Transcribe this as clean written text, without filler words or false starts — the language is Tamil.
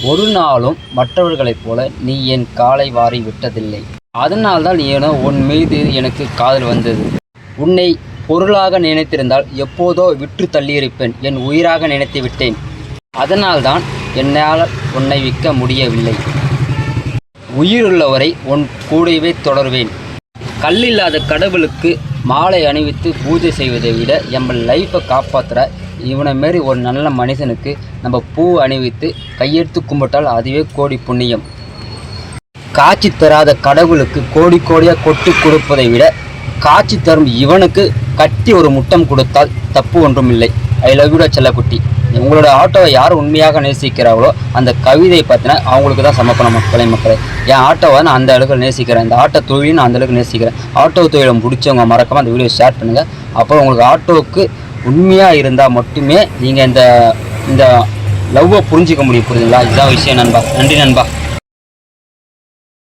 ஒரு நாளும் மற்றவர்களைப் போல நீ என் காலை வாரி விட்டதில்லை. அதனால்தான் ஏனோ உன் மீது எனக்கு காதல் வந்தது. உன்னை பொருளாக நினைத்திருந்தால் எப்போதோ விற்று தள்ளியிருப்பேன். என் உயிராக நினைத்து விட்டேன். அதனால்தான் என்னால் உன்னை விற்க முடியவில்லை. உயிருள்ளவரை உன் கூடவே தொடர்வேன். கல்லில்லாத கடவுளுக்கு மாலை அணிவித்து பூஜை செய்வதை விட நம்ம லைஃப்பை காப்பாற்றுற இவனை மாரி ஒரு நல்ல மனுஷனுக்கு நம்ம பூ அணிவித்து கையெடுத்து கும்பிட்டால் அதுவே கோடி புண்ணியம். காட்சி தராத கடவுளுக்கு கோடி கோடியாக கொட்டு கொடுப்பதை விட காட்சி தரும் இவனுக்கு கட்டி ஒரு முட்டம் கொடுத்தால் தப்பு ஒன்றும் இல்லை. ஐ லவ் யூ செல்லக்குட்டி. உங்களோட ஆட்டோவை யார் உண்மையாக நேசிக்கிறாங்களோ அந்த கவிதை பார்த்தினா அவங்களுக்கு தான் சமர்ப்பணம். மக்களை என் ஆட்டோவை நான் அந்த அளவுக்கு நேசிக்கிறேன். இந்த ஆட்டோ தொழிலும் நான் அந்த அளவுக்கு நேசிக்கிறேன். ஆட்டோ தொழிலை முடிச்சவங்க மறக்காமல் அந்த வீடியோ ஷேர் பண்ணுங்கள். அப்புறம் உங்களுக்கு ஆட்டோவுக்கு உண்மையாக இருந்தால் மட்டுமே நீங்கள் இந்த லவ்வை புரிஞ்சிக்க முடியும். புரியுதுங்களா? இதுதான் விஷயம் நண்பா. நன்றி நண்பா.